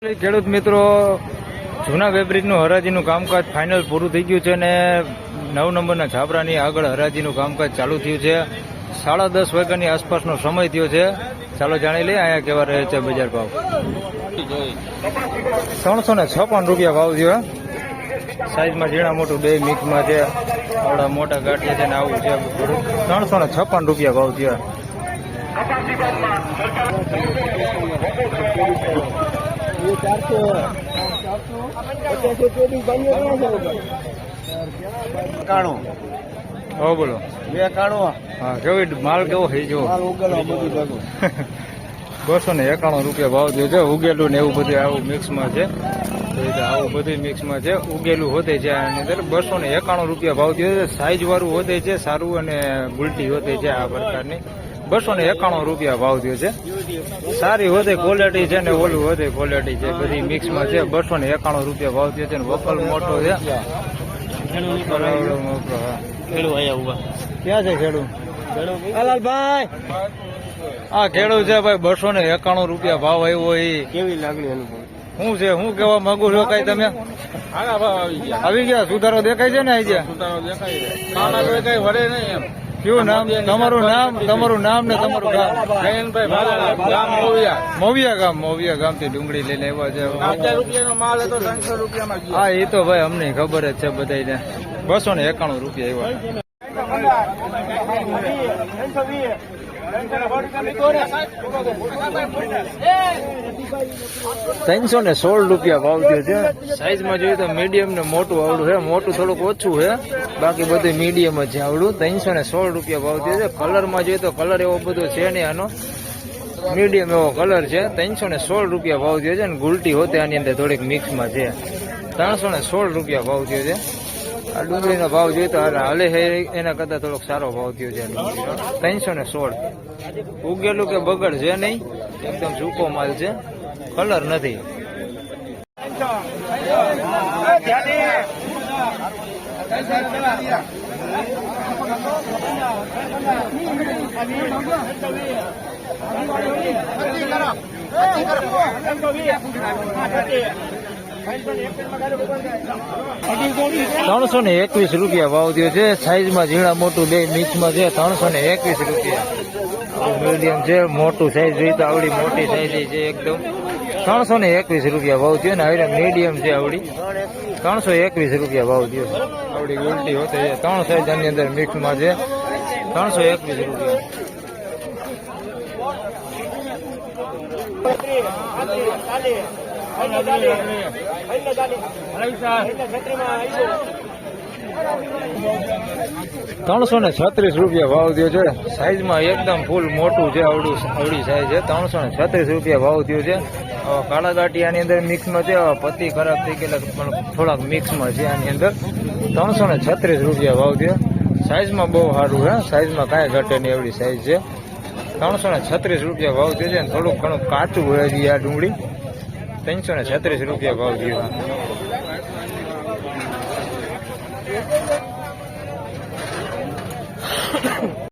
ખેડૂત મિત્રો, જૂના વેબ્રિજનું હરાજીનું કામકાજ ફાઇનલ પૂરું થઈ ગયું છે અને 9 નંબરના છાપરાની આગળ હરાજીનું કામકાજ ચાલુ થયું છે. 10:30 વાગ્યાની આસપાસનો સમય થયો છે. ચાલો જાણી લઈએ અહીંયા કેવા રહે છે બજાર ભાવ. 356 રૂપિયા ભાવ થયો. સાઈઝમાં ઝીણા મોટું બે મિક્સમાં છે. આવડા મોટા ગાંઠિયા છે ને આવું છે. 356 રૂપિયા ભાવ થયો. બોલો હા, કેવી માલ કેવો થઈ ગયો? 291 રૂપિયા ભાવ થયો છે. ઉગેલું ને એવું બધું આવું મિક્સમાં છે. આવું બધું મિક્સમાં છે. ઉગેલું હોતે છે આની અંદર 291 રૂપિયા ભાવ થયો છે. સાઈઝ વાળું હોતે છે સારું અને ગુલટી હોતે છે આ પ્રકારની. 291 રૂપિયા ભાવ થયો છે. સારી હોતે ક્વોલિટી છે ને ઓલું હોતે ક્વોલિટી છે, બધી મિક્સમાં છે. 291 રૂપિયા ભાવ થયો છે ને વકલ મોટો છે. ક્યાં છે ખેડૂત? લાલભાઈ હા ખેડૂત છે ભાઈ. 291 રૂપિયા ભાવ આવ્યો. એ કેવી લાગણી અનુભવ શું છે? શું કેવા માંગુ છો? કઈ તમે આવી ગયા? સુધારો દેખાય છે ને? આવી ગયા કઈ વડે નહીં એમ. શું નામ તમારું? તમારું નામ ને તમારું ગામ? મોવિયા ગામ થી ડુંગળી લઈને આવ્યા છે. 1000 રૂપિયાનો માલ હતો 300 રૂપિયામાં. હા એ તો ભાઈ અમને ખબર જ છે બધાને. 291 રૂપિયા આવ્યા. 316 રૂપિયા ભાવ થયો છે. સાઈઝમાં જોઈએ તો મીડિયમ ને મોટું આવડું છે. મોટું થોડુંક ઓછું છે, બાકી બધું મીડિયમ જ છે આવડું. 316 રૂપિયા ભાવ થયો છે. કલરમાં જોઈએ તો કલર એવો બધો છે નહીં આનો, મીડિયમ એવો કલર છે. 316 રૂપિયા ભાવ થયો છે ને ગુલટી હોતે આની અંદર થોડીક મિક્સમાં છે. 316 રૂપિયા ભાવ થયો છે. આ ડુંગળીનો ભાવ જોઈએ તો હાલે છે એના કરતા થોડોક સારો ભાવ થયો છે. 316. ઉગેલું કે બગડ છે નહીં, એકદમ સૂકો માલ છે, કલર નથી. ₹321 રૂપિયા ભાવ થયો છે. સાઈઝમાં ઝીણા મોટું બે મિક્સમાં છે. 321 રૂપિયા. મીડિયમ છે, મોટું સાઈઝ જોઈએ તો આવડી મોટી સાઈઝ છે એકદમ. 321 રૂપિયા ભાવ થયો ને હવે મીડિયમ છે આવડી. 321 રૂપિયા ભાવ થયો. આવડી ઉલટી હોતે છે. 3 સાઈઝ આની અંદર મિક્સમાં છે. 321 રૂપિયા. ₹336 રૂપિયા ભાવ થયો છે. સાઈઝમાં એકદમ ફૂલ મોટું છે, આવડી સાઈઝ છે. 336 રૂપિયા ભાવ થયો છે. કાળા ગાંઠિયાની અંદર મિક્સમાં છે. પત્તી ખરાબ થઈ ગયેલા પણ થોડાક મિક્સમાં છે આની અંદર. 336 રૂપિયા ભાવ થયો. સાઈઝમાં બહુ સારું છે, સાઈઝમાં કાંઈ ઘટે નહીં એવડી સાઈઝ છે. 336 રૂપિયા ભાવ થયો છે. થોડુંક ઘણું કાચું હોય છે આ ડુંગળી. 336 રૂપિયા ભાવ થયો.